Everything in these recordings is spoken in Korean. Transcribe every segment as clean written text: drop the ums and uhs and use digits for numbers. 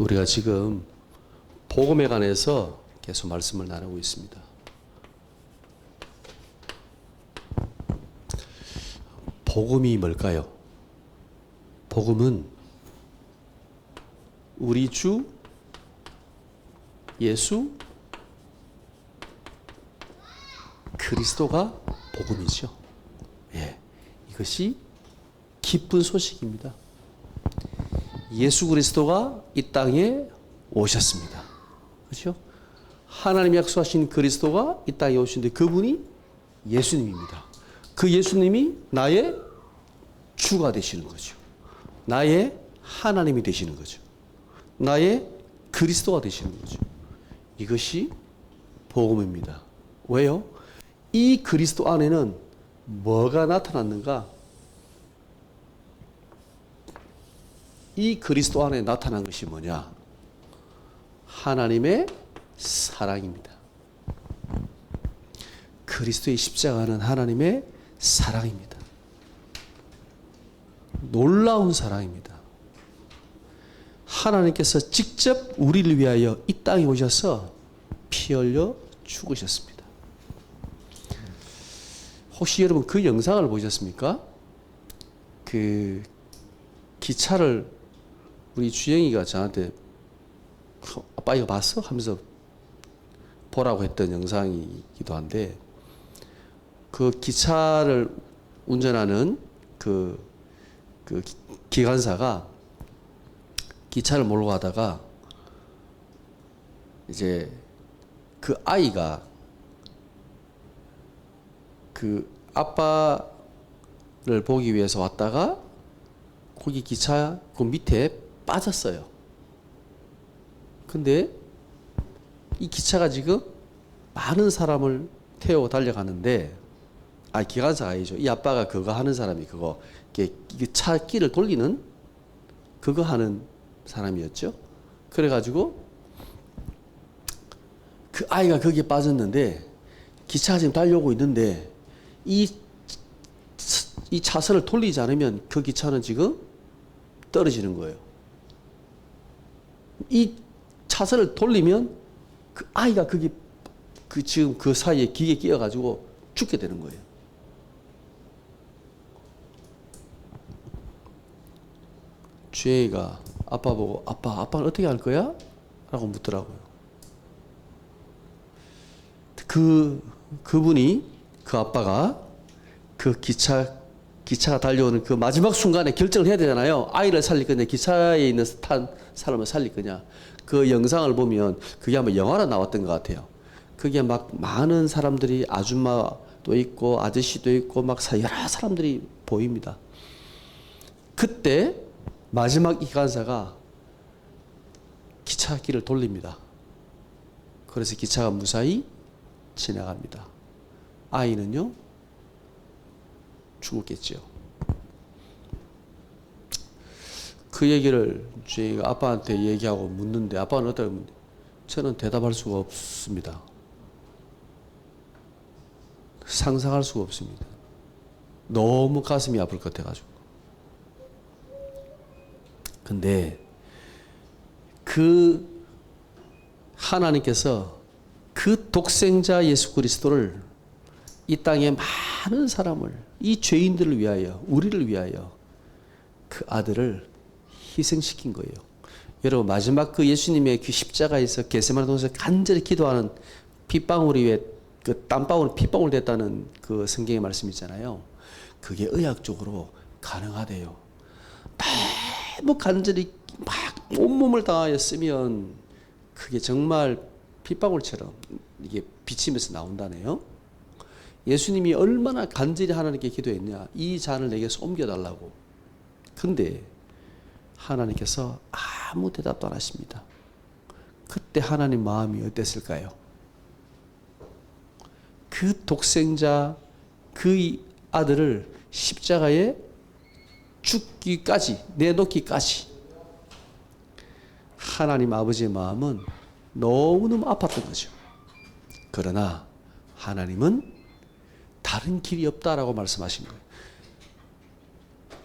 우리가 지금 복음에 관해서 계속 말씀을 나누고 있습니다. 복음이 뭘까요? 복음은 우리 주 예수 그리스도가 복음이죠. 예, 이것이 기쁜 소식입니다. 예수 그리스도가 이 땅에 오셨습니다. 그렇죠? 하나님이 약속하신 그리스도가 이 땅에 오신데 그분이 예수님입니다. 그 예수님이 나의 주가 되시는 거죠. 나의 하나님이 되시는 거죠. 나의 그리스도가 되시는 거죠. 이것이 복음입니다. 왜요? 이 그리스도 안에는 뭐가 나타났는가? 이 그리스도 안에 나타난 것이 뭐냐? 하나님의 사랑입니다. 그리스도의 십자가는 하나님의 사랑입니다. 놀라운 사랑입니다. 하나님께서 직접 우리를 위하여 이 땅에 오셔서 피 흘려 죽으셨습니다. 혹시 여러분 그 영상을 보셨습니까? 그 기차를 우리 주영이가 저한테 아빠 이거 봤어? 하면서 보라고 했던 영상이기도 한데 그 기차를 운전하는 그 기관사가 기차를 몰고 가다가 이제 그 아이가 그 아빠를 보기 위해서 왔다가 거기 기차 그 밑에 빠졌어요. 근데 이 기차가 지금 많은 사람을 태워 달려가는데 기관사가 아니죠. 이 아빠가 그거 하는 사람이 그거 차 끼를 돌리는 그거 하는 사람이었죠. 그래가지고 그 아이가 거기에 빠졌는데 기차가 지금 달려오고 있는데 이 차선을 돌리지 않으면 그 기차는 지금 떨어지는 거예요. 이 차선을 돌리면 그 아이가 지금 그 사이에 기계에 끼어가지고 죽게 되는 거예요. 주영이가 아빠 보고 아빠는 어떻게 할 거야? 라고 묻더라고요. 그분이 그 아빠가 그 기차가 달려오는 그 마지막 순간에 결정을 해야 되잖아요. 아이를 살릴 거냐, 기차에 있는 탄 사람을 살릴 거냐. 그 영상을 보면 그게 아마 영화로 나왔던 것 같아요. 그게 막 많은 사람들이 아줌마도 있고 아저씨도 있고 막 여러 사람들이 보입니다. 그때 마지막 기관사가 기차길을 돌립니다. 그래서 기차가 무사히 지나갑니다. 아이는요 죽었겠죠. 그 얘기를 저희가 아빠한테 얘기하고 묻는데 아빠는 어떻게 묻는데 저는 대답할 수가 없습니다. 상상할 수가 없습니다. 너무 가슴이 아플 것 같아가지고. 근데 그 하나님께서 그 독생자 예수 그리스도를 이 땅에 많은 사람을 이 죄인들을 위하여 우리를 위하여 그 아들을 희생시킨 거예요. 여러분 마지막 그 예수님의 그 십자가에서 겟세마네 동산에서 간절히 기도하는 핏방울이 왜 그 땀방울 핏방울 됐다는 그 성경의 말씀 있잖아요. 그게 의학적으로 가능하대요. 너무 간절히 막 온몸을 다하여 쓰면 그게 정말 핏방울처럼 이게 비치면서 나온다네요. 예수님이 얼마나 간절히 하나님께 기도했냐. 이 잔을 내게서 옮겨달라고. 근데 하나님께서 아무 대답도 안 하십니다. 그때 하나님 마음이 어땠을까요? 그 독생자 그 아들을 십자가에 죽기까지 내놓기까지 하나님 아버지의 마음은 너무너무 아팠던 거죠. 그러나 하나님은 다른 길이 없다라고 말씀하신 거예요.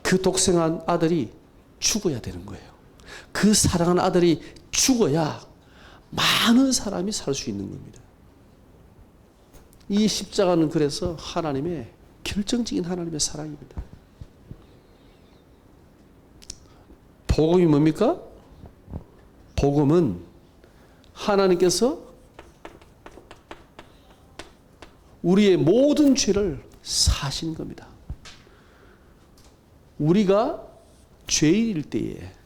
그 독생한 아들이 죽어야 되는 거예요. 그 사랑하는 아들이 죽어야 많은 사람이 살 수 있는 겁니다. 이 십자가는 그래서 하나님의 결정적인 하나님의 사랑입니다. 복음이 뭡니까? 복음은 하나님께서 우리의 모든 죄를 사신 겁니다. 우리가 죄인일 때에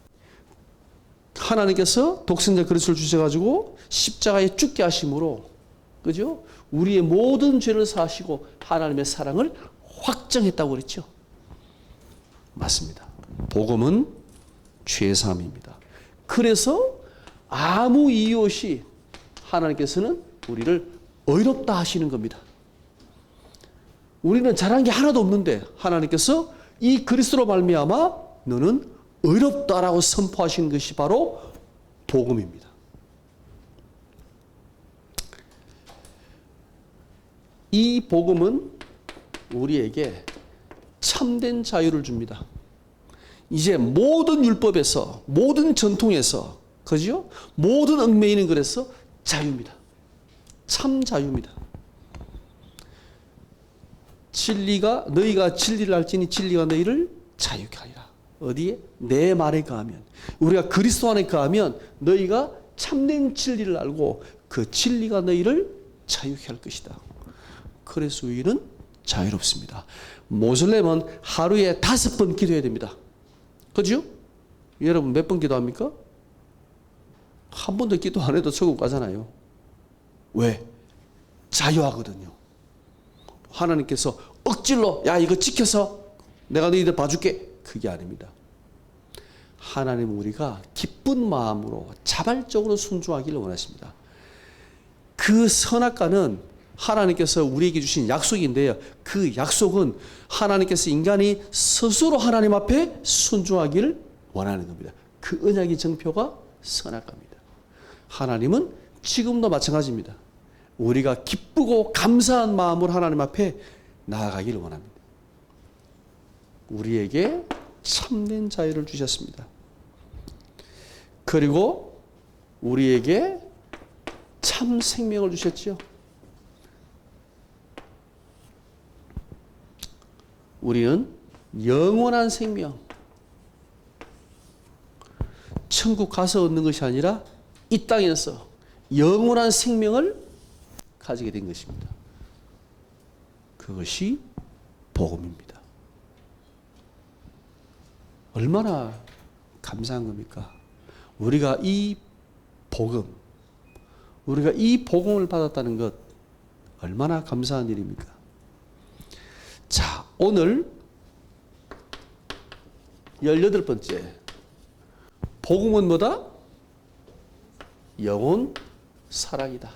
하나님께서 독생자 그리스도를 주셔가지고 십자가에 죽게 하심으로, 그죠? 우리의 모든 죄를 사시고 하나님의 사랑을 확정했다고 그랬죠. 맞습니다. 복음은 죄사함입니다. 그래서 아무 이유 없이 하나님께서는 우리를 의롭다 하시는 겁니다. 우리는 잘한 게 하나도 없는데 하나님께서 이 그리스도로 말미암아 너는 의롭다라고 선포하시는 것이 바로 복음입니다. 이 복음은 우리에게 참된 자유를 줍니다. 이제 모든 율법에서, 모든 전통에서, 그죠? 모든 얽매이는 것에서 자유입니다. 참 자유입니다. 진리가, 너희가 진리를 알지니 진리가 너희를 자유케 하리라. 어디에? 내 말에 거하면. 우리가 그리스도 안에 거하면 너희가 참된 진리를 알고 그 진리가 너희를 자유케 할 것이다. 그래서 우리는 자유롭습니다. 모슬렘은 하루에 5번 기도해야 됩니다. 그죠? 여러분 몇 번 기도합니까? 한 번도 기도 안 해도 천국 가잖아요. 왜? 자유하거든요. 하나님께서 억질로 야 이거 지켜서 내가 너희들 봐줄게. 그게 아닙니다. 하나님은 우리가 기쁜 마음으로 자발적으로 순종하기를 원하십니다. 그 선악과는 하나님께서 우리에게 주신 약속인데요. 그 약속은 하나님께서 인간이 스스로 하나님 앞에 순종하기를 원하는 겁니다. 그 언약의 정표가 선악과입니다. 하나님은 지금도 마찬가지입니다. 우리가 기쁘고 감사한 마음으로 하나님 앞에 나아가기를 원합니다. 우리에게 참된 자유를 주셨습니다. 그리고 우리에게 참 생명을 주셨지요. 우리는 영원한 생명, 천국 가서 얻는 것이 아니라 이 땅에서 영원한 생명을 가지게 된 것입니다. 그것이 복음입니다. 얼마나 감사한 겁니까? 우리가 이 복음을 받았다는 것 얼마나 감사한 일입니까? 자, 오늘 18번째 복음은 뭐다? 영혼 사랑이다.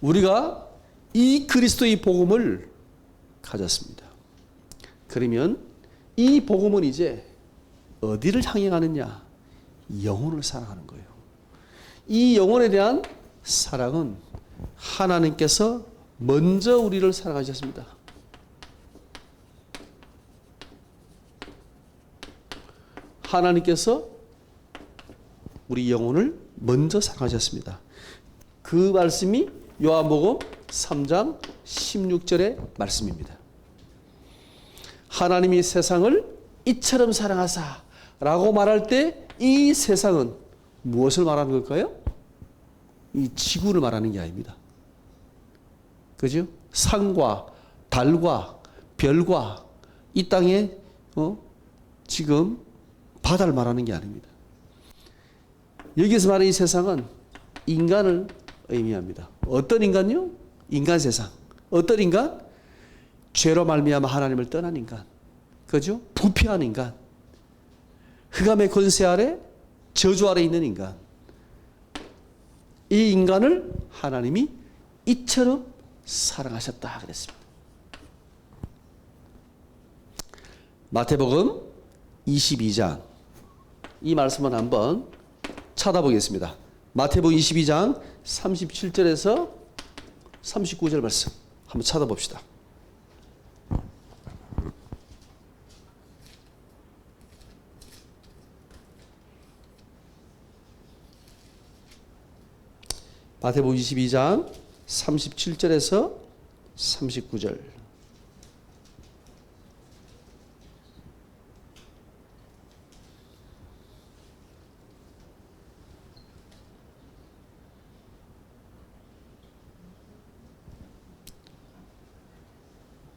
우리가 이 그리스도의 복음을 가졌습니다. 그러면 이 복음은 이제 어디를 향해 가느냐? 영혼을 사랑하는 거예요. 이 영혼에 대한 사랑은 하나님께서 먼저 우리를 사랑하셨습니다. 하나님께서 우리 영혼을 먼저 사랑하셨습니다. 그 말씀이 요한복음 3장 16절의 말씀입니다. 하나님이 세상을 이처럼 사랑하사 라고 말할 때 이 세상은 무엇을 말하는 걸까요? 이 지구를 말하는 게 아닙니다. 그죠? 산과 달과 별과 이 땅에 지금 바다를 말하는 게 아닙니다. 여기서 말하는 이 세상은 인간을 의미합니다. 어떤 인간요? 인간 세상. 어떤 인간? 죄로 말미암아 하나님을 떠난 인간. 그죠? 부패한 인간. 흑암의 권세 아래 저주 아래 있는 인간. 이 인간을 하나님이 이처럼 사랑하셨다 그랬습니다. 마태복음 22장 이 말씀을 한번 찾아보겠습니다. 마태복음 22장 37절에서 39절 말씀 한번 찾아봅시다. 마태복음 22장 37절에서 39절.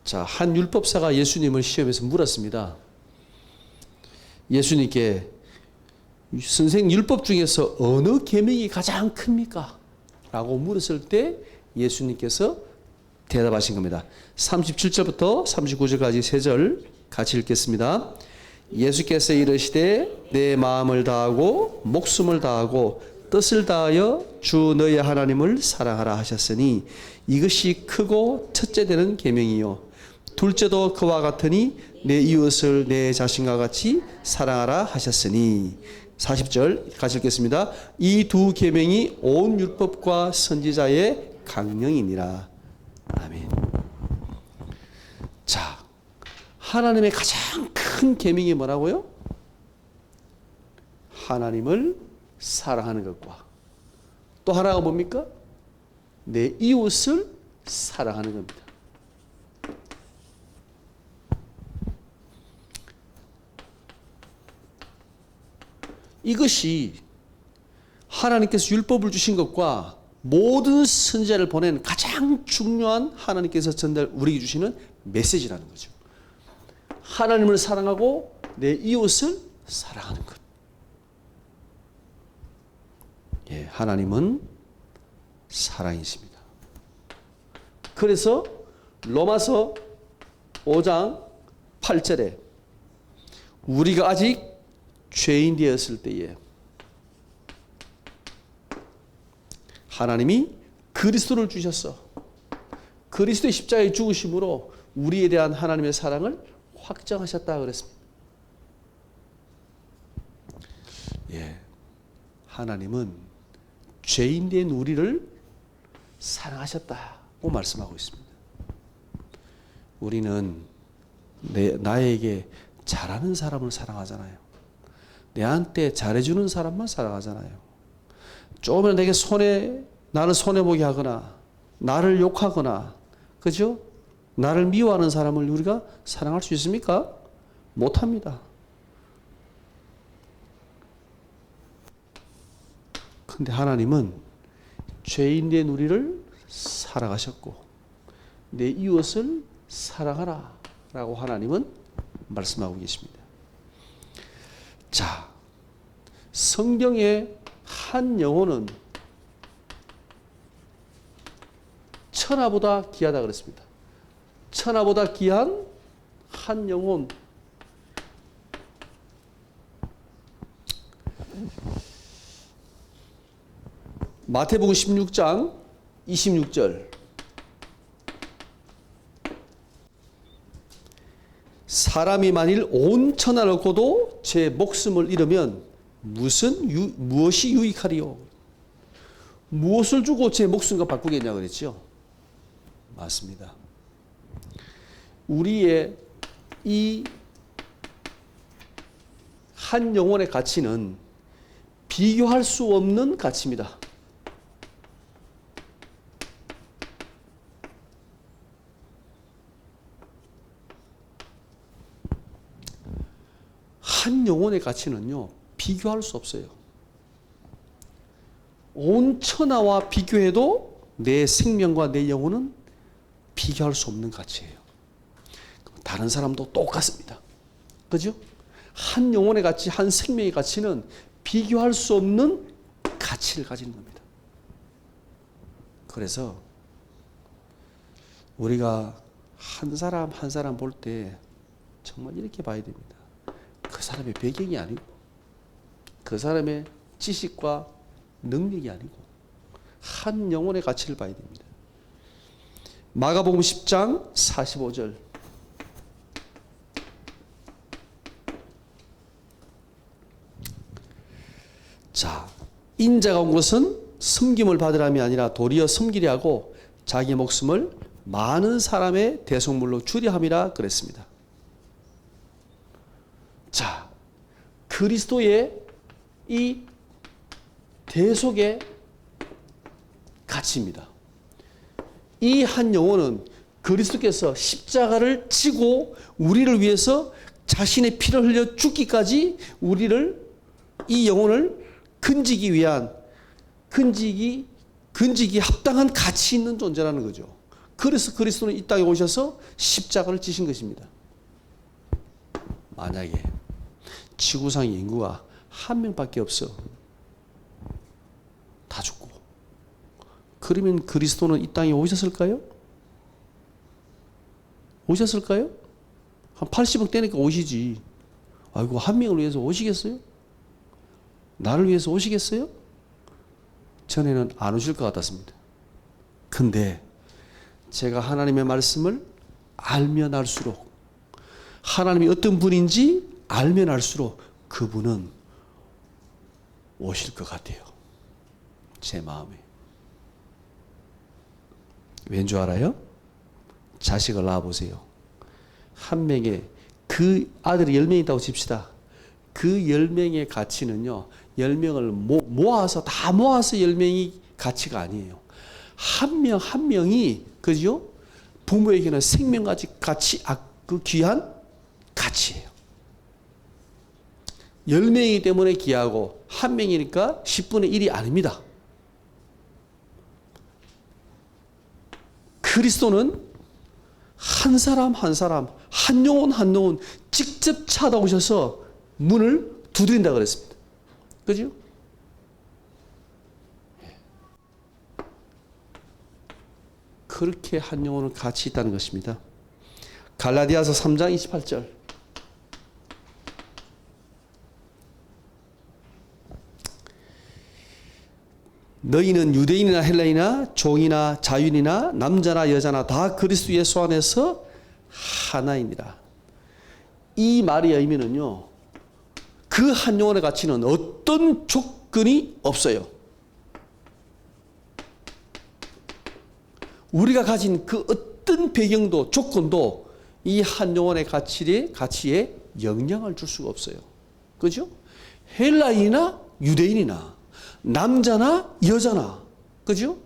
자, 한 율법사가 예수님을 시험해서 물었습니다. 예수님께 선생 율법 중에서 어느 계명이 가장 큽니까? 라고 물었을 때 예수님께서 대답하신 겁니다. 37절부터 39절까지 세 절 같이 읽겠습니다. 예수께서 이르시되 내 마음을 다하고 목숨을 다하고 뜻을 다하여 주 너의 하나님을 사랑하라 하셨으니 이것이 크고 첫째 되는 계명이요 둘째도 그와 같으니 내 이웃을 내 자신과 같이 사랑하라 하셨으니 40절 같이 읽겠습니다. 이 두 계명이 온 율법과 선지자의 강령이니라. 아멘. 자, 하나님의 가장 큰 계명이 뭐라고요? 하나님을 사랑하는 것과 또 하나가 뭡니까? 내 이웃을 사랑하는 겁니다. 이것이 하나님께서 율법을 주신 것과 모든 선지자를 보낸 가장 중요한 하나님께서 우리에게 주시는 메시지라는 거죠. 하나님을 사랑하고 내 이웃을 사랑하는 것. 예, 하나님은 사랑이십니다. 그래서 로마서 5장 8절에 우리가 아직 죄인 되었을 때에 하나님이 그리스도를 주셨어. 그리스도의 십자가의 죽으심으로 우리에 대한 하나님의 사랑을 확정하셨다 그랬습니다. 예, 하나님은 죄인 된 우리를 사랑하셨다고 말씀하고 있습니다. 우리는 나에게 잘하는 사람을 사랑하잖아요. 내한테 잘해주는 사람만 사랑하잖아요. 조금이라도 내게 나를 손해보게 하거나 나를 욕하거나 그죠? 나를 미워하는 사람을 우리가 사랑할 수 있습니까? 못합니다. 근데 하나님은 죄인 된 우리를 사랑하셨고 내 이웃을 사랑하라 라고 하나님은 말씀하고 계십니다. 자, 성경의 한 영혼은 천하보다 귀하다 그랬습니다. 천하보다 귀한 한 영혼. 마태복음 16장 26절. 사람이 만일 온 천하를 얻고도 제 목숨을 잃으면 무엇이 유익하리요? 무엇을 주고 제 목숨과 바꾸겠냐 그랬죠? 맞습니다. 우리의 이 한 영혼의 가치는 비교할 수 없는 가치입니다. 한 영혼의 가치는요, 비교할 수 없어요. 온 천하와 비교해도 내 생명과 내 영혼은 비교할 수 없는 가치예요. 다른 사람도 똑같습니다. 그죠? 한 영혼의 가치, 한 생명의 가치는 비교할 수 없는 가치를 가지는 겁니다. 그래서 우리가 한 사람 한 사람 볼 때 정말 이렇게 봐야 됩니다. 그 사람의 배경이 아니고 그 사람의 지식과 능력이 아니고 한 영혼의 가치를 봐야 됩니다. 마가복음 10장 45절. 자, 인자가 온 것은 섬김을 받으람이 아니라 도리어 섬기려 하고 자기 목숨을 많은 사람의 대속물로 주려 함이라 그랬습니다. 자, 그리스도의 이 대속의 가치입니다. 이 한 영혼은 그리스도께서 십자가를 지고 우리를 위해서 자신의 피를 흘려 죽기까지 우리를, 이 영혼을 건지기 위한, 건지기 합당한 가치 있는 존재라는 거죠. 그래서 그리스도는 이 땅에 오셔서 십자가를 지신 것입니다. 만약에 지구상의 인구가 한 명밖에 없어, 다 죽고, 그러면 그리스도는 이 땅에 오셨을까요? 오셨을까요? 한 80억 되니까 오시지. 아이고, 한 명을 위해서 오시겠어요? 나를 위해서 오시겠어요? 전에는 안 오실 것 같았습니다. 근데 제가 하나님의 말씀을 알면 알수록, 하나님이 어떤 분인지 알면 알수록 그분은 오실 것 같아요. 제 마음에. 왠 줄 알아요? 자식을 낳아보세요. 한 명의, 그 아들이 10명 있다고 칩시다. 그 10명의 가치는요, 10명을 모아서, 다 모아서 10명이 가치가 아니에요. 한 명 한 명이, 그죠? 부모에게는 생명같이 그 귀한 가치예요. 10명이기 때문에 귀하고, 한 명이니까 10분의 1이 아닙니다. 그리스도는 한 사람 한 사람, 한 영혼 한 영혼 직접 찾아오셔서 문을 두드린다 그랬습니다. 그죠? 그렇게 한 영혼은 가치 있다는 것입니다. 갈라디아서 3장 28절. 너희는 유대인이나 헬라인이나 종이나 자유인이나 남자나 여자나 다 그리스도 예수 안에서 하나이니라. 이 말의 의미는요, 그 한 영혼의 가치는 어떤 조건이 없어요. 우리가 가진 그 어떤 배경도 조건도 이 한 영혼의 가치에 영향을 줄 수가 없어요. 그죠? 헬라인이나 유대인이나 남자나 여자나, 그죠?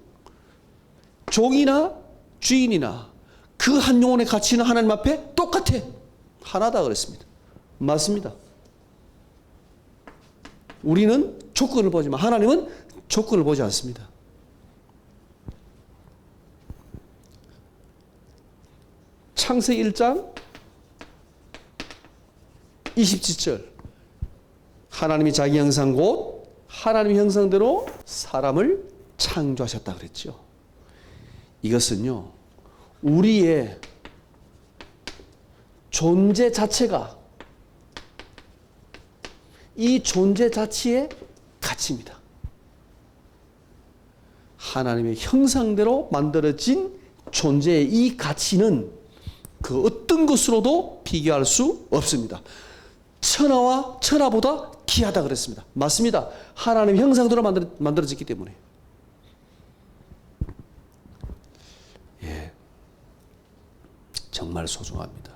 종이나 주인이나 그 한 영혼의 가치는 하나님 앞에 똑같아. 하나다 그랬습니다. 맞습니다. 우리는 조건을 보지만 하나님은 조건을 보지 않습니다. 창세기 1장 27절. 하나님이 자기 형상 곧 하나님의 형상대로 사람을 창조하셨다 그랬죠. 이것은요, 우리의 존재 자체가, 이 존재 자체의 가치입니다. 하나님의 형상대로 만들어진 존재의 이 가치는 그 어떤 것으로도 비교할 수 없습니다. 천하와 천하보다 귀하다 그랬습니다. 맞습니다. 하나님의 형상대로 만들어졌기 때문에. 예, 정말 소중합니다.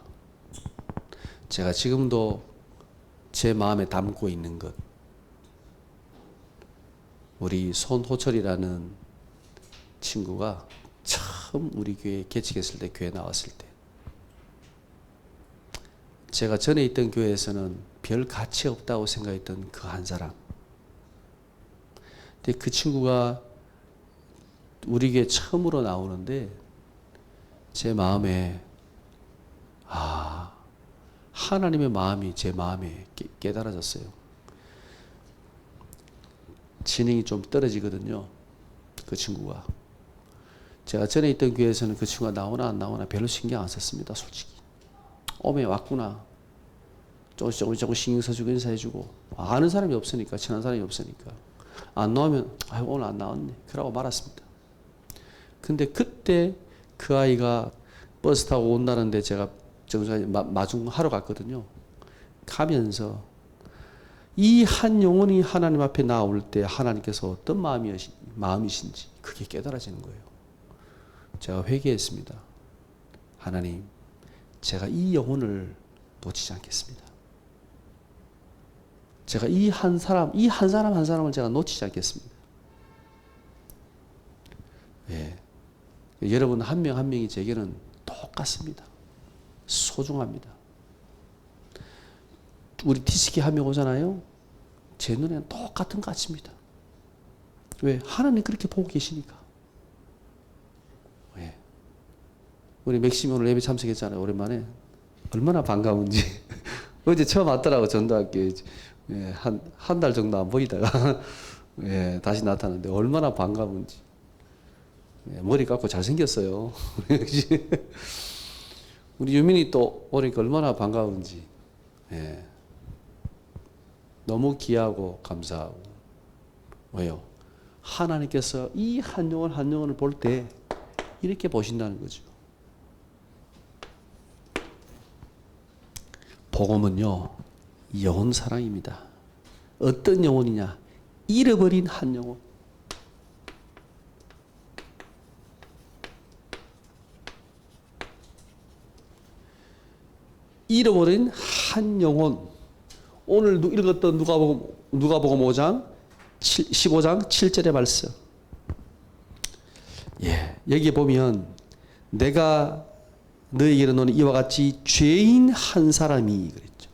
제가 지금도 제 마음에 담고 있는 것, 우리 손호철이라는 친구가 처음 우리 교회 개척했을 때, 교회 나왔을 때, 제가 전에 있던 교회에서는 별 가치 없다고 생각했던 그 한 사람. 근데 그 친구가 우리 교회 처음으로 나오는데 제 마음에, 하나님의 마음이 제 마음에 깨달아졌어요. 지능이 좀 떨어지거든요, 그 친구가. 제가 전에 있던 교회에서는 그 친구가 나오나 안 나오나 별로 신경 안 썼습니다, 솔직히. 오메 왔구나, 조금 신경 써주고 인사해주고, 아는 사람이 없으니까, 친한 사람이 없으니까. 안 나오면 오늘 안 나왔네 그러고 말았습니다. 근데 그때 그 아이가 버스 타고 온다는데 제가 정수에 마중하러 갔거든요. 가면서 이 한 영혼이 하나님 앞에 나올 때 하나님께서 어떤 마음이신지 그게 깨달아지는 거예요. 제가 회개했습니다. 하나님, 제가 이 영혼을 놓치지 않겠습니다. 제가 이 한 사람을 제가 놓치지 않겠습니다. 여러분 한 명 한 명이 제게는 똑같습니다. 소중합니다. 우리 티스키 한 명 오잖아요. 제 눈에는 똑같은 가치입니다. 왜? 하나님 그렇게 보고 계시니까. 왜? 우리 맥심이 오늘 예배 참석했잖아요. 오랜만에. 얼마나 반가운지. 어제 처음 왔더라고, 전도학교에. 예, 한 달 정도 안 보이다가 예, 다시 나타났는데 얼마나 반가운지. 예, 머리 감고 잘생겼어요. 우리 유민이 또 오니까 얼마나 반가운지. 예. 너무 귀하고 감사하고. 왜요? 하나님께서 이 한 영혼 한 영혼을 볼 때 이렇게 보신다는 거죠. 복음은요, 영혼 사랑입니다. 어떤 영혼이냐? 잃어버린 한 영혼. 잃어버린 한 영혼. 오늘 읽었던 누가복음 5장 15장 7절의 말씀. 예, 여기 보면 내가 너에게 이르노니 이와 같이 죄인 한 사람이 그랬죠.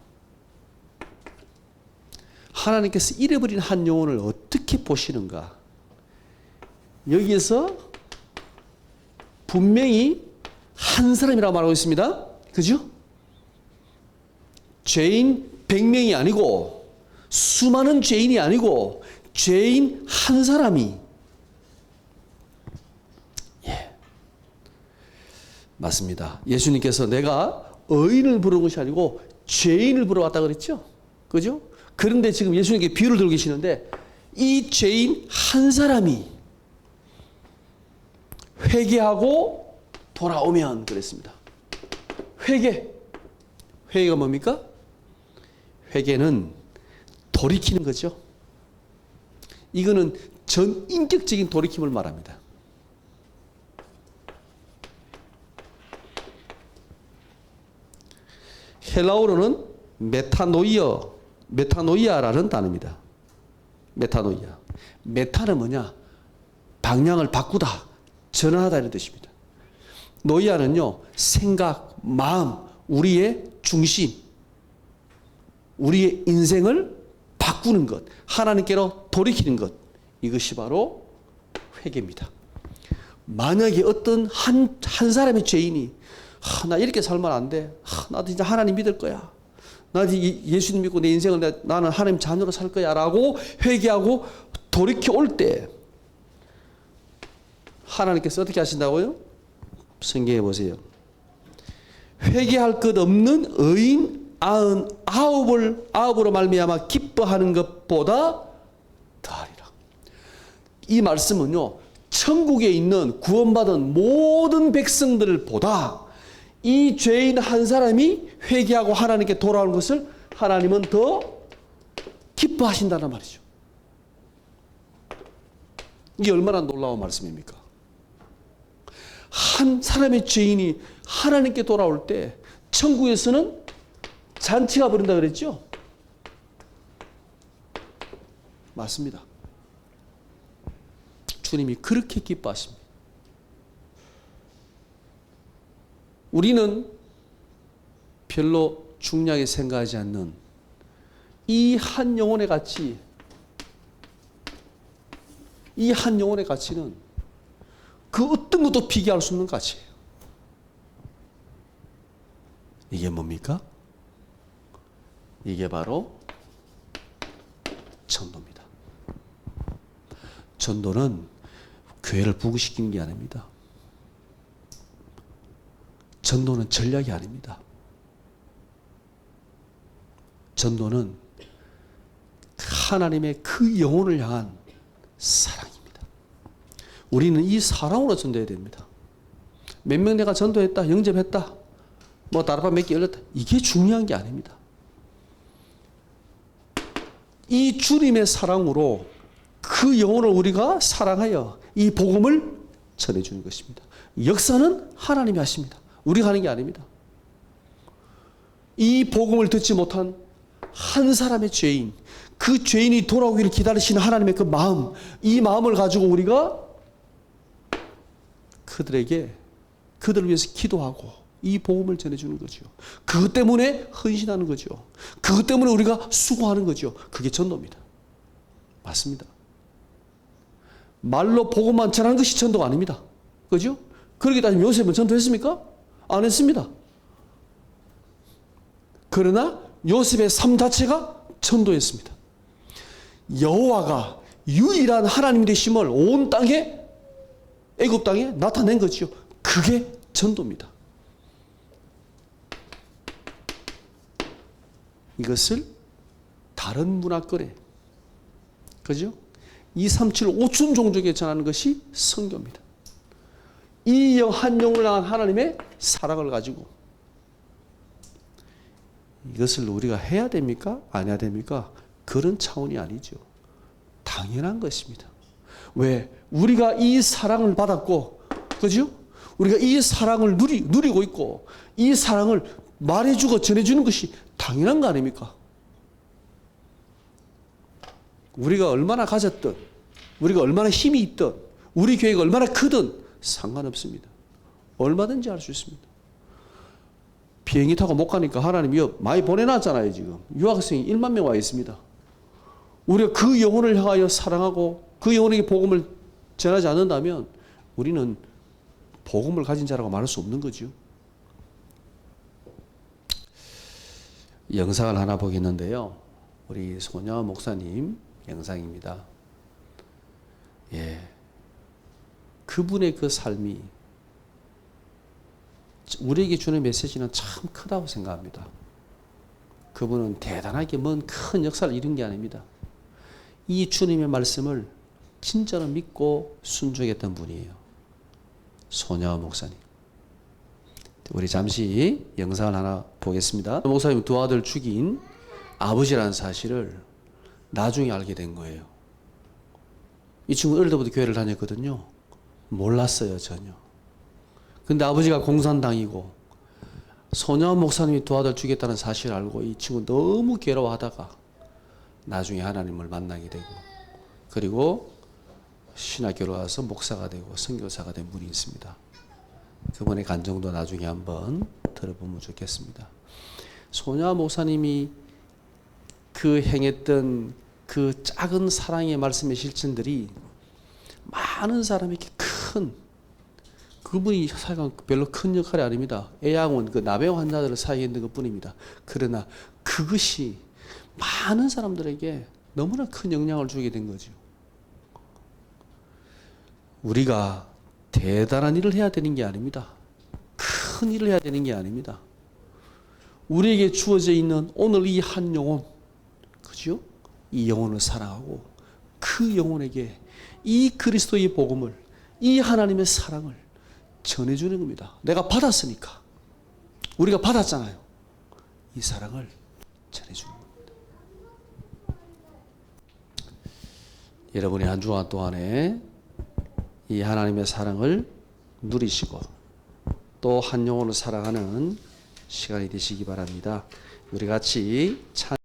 하나님께서 잃어버린 한 영혼을 어떻게 보시는가? 여기에서 분명히 한 사람이라고 말하고 있습니다. 그죠? 죄인 100명이 아니고 수많은 죄인이 아니고 죄인 한 사람이. 예, 맞습니다. 예수님께서 내가 의인을 부르는 것이 아니고 죄인을 부르러 왔다 그랬죠. 그죠? 그런데 지금 예수님께 비유를 들고 계시는데 이 죄인 한 사람이 회개하고 돌아오면 그랬습니다. 회개가 뭡니까? 회개는 돌이키는 거죠. 이거는 전인격적인 돌이킴을 말합니다. 헬라어로는 메타노이아라는 단어입니다. 메타노이아. 메타는 뭐냐? 방향을 바꾸다, 전환하다 이런 뜻입니다. 노이아는요, 생각, 마음, 우리의 중심, 우리의 인생을 바꾸는 것, 하나님께로 돌이키는 것, 이것이 바로 회개입니다. 만약에 어떤 한 사람의 죄인이 나 이렇게 살면 안 돼. 나도 진짜 하나님 믿을 거야. 나도 예수님 믿고 내 인생을 나는 하나님 자녀로 살 거야 라고 회개하고 돌이켜 올 때 하나님께서 어떻게 하신다고요? 성경에 보세요. 회개할 것 없는 의인 99으로 말미암아 기뻐하는 것보다 더하리라. 이 말씀은요, 천국에 있는 구원받은 모든 백성들보다 이 죄인 한 사람이 회개하고 하나님께 돌아오는 것을 하나님은 더 기뻐하신다는 말이죠. 이게 얼마나 놀라운 말씀입니까? 한 사람의 죄인이 하나님께 돌아올 때 천국에서는 잔치가 벌인다 그랬죠? 맞습니다. 주님이 그렇게 기뻐하십니다. 우리는 별로 중요하게 생각하지 않는 이 한 영혼의 가치, 이 한 영혼의 가치는 그 어떤 것도 비교할 수 없는 가치예요. 이게 뭡니까? 이게 바로 전도입니다. 전도는 교회를 부흥시키는 게 아닙니다. 전도는 전략이 아닙니다. 전도는 하나님의 그 영혼을 향한 사랑입니다. 우리는 이 사랑으로 전도해야 됩니다. 몇 명 내가 전도했다, 영접했다, 뭐 다락방 몇 개 열렸다, 이게 중요한 게 아닙니다. 이 주님의 사랑으로 그 영혼을 우리가 사랑하여 이 복음을 전해주는 것입니다. 역사는 하나님이 하십니다. 우리가 하는 게 아닙니다. 이 복음을 듣지 못한 한 사람의 죄인, 그 죄인이 돌아오기를 기다리시는 하나님의 그 마음, 이 마음을 가지고 우리가 그 그들을 위해서 기도하고 이 복음을 전해주는 거죠. 그것 때문에 헌신하는 거죠. 그것 때문에 우리가 수고하는 거죠. 그게 전도입니다. 맞습니다. 말로 복음만 전하는 것이 전도가 아닙니다. 그죠? 그렇게 따지면 요셉은 전도했습니까? 안 했습니다. 그러나 요셉의 삶 자체가 전도였습니다. 여호와가 유일한 하나님 되심을 온 땅에, 애굽 땅에 나타낸 거죠. 그게 전도입니다. 이것을 다른 문화권에, 그죠? 237 5천 종족에 전하는 것이 선교입니다. 이 한 영을 향한 하나님의 사랑을 가지고 이것을 우리가 해야 됩니까? 안 해야 됩니까? 그런 차원이 아니죠. 당연한 것입니다. 왜? 우리가 이 사랑을 받았고, 그죠? 우리가 이 사랑을 누리고 있고, 이 사랑을 말해주고 전해주는 것이 당연한 거 아닙니까? 우리가 얼마나 가졌든, 우리가 얼마나 힘이 있든, 우리 교회가 얼마나 크든 상관없습니다. 얼마든지 할 수 있습니다. 비행기 타고 못 가니까 하나님이 많이 보내놨잖아요, 지금. 유학생이 1만 명 와 있습니다. 우리가 그 영혼을 향하여 사랑하고 그 영혼에게 복음을 전하지 않는다면 우리는 복음을 가진 자라고 말할 수 없는 거죠. 영상을 하나 보겠는데요. 우리 소녀 목사님 영상입니다. 예. 그분의 그 삶이 우리에게 주는 메시지는 참 크다고 생각합니다. 그분은 대단하게 먼 큰 역사를 이룬 게 아닙니다. 이 주님의 말씀을 진짜로 믿고 순종했던 분이에요. 소녀 목사님. 우리 잠시 영상을 하나 보겠습니다. 목사님 두 아들 죽인 아버지라는 사실을 나중에 알게 된 거예요. 이 친구 어릴 때부터 교회를 다녔거든요. 몰랐어요, 전혀. 근데 아버지가 공산당이고 소녀 목사님이 두 아들 죽였다는 사실을 알고 이 친구 너무 괴로워하다가 나중에 하나님을 만나게 되고, 그리고 신학교로 와서 목사가 되고 선교사가 된 분이 있습니다. 그분의 간증도 나중에 한번 들어보면 좋겠습니다. 소녀 목사님이 그 행했던 그 작은 사랑의 말씀의 실천들이 많은 사람에게 그분이 사실 별로 큰 역할이 아닙니다. 애양원, 그 나병 환자들을 사이에 있는 것 뿐입니다. 그러나 그것이 많은 사람들에게 너무나 큰 영향을 주게 된 거죠. 우리가 대단한 일을 해야 되는 게 아닙니다. 큰 일을 해야 되는 게 아닙니다. 우리에게 주어져 있는 오늘 이 한 영혼, 그죠? 이 영혼을 사랑하고 그 영혼에게 이 그리스도의 복음을, 이 하나님의 사랑을 전해주는 겁니다. 내가 받았으니까. 우리가 받았잖아요. 이 사랑을 전해주는 겁니다. 여러분이 한 주간 동안에 이 하나님의 사랑을 누리시고 또 한 영혼을 사랑하는 시간이 되시기 바랍니다. 우리 같이 찬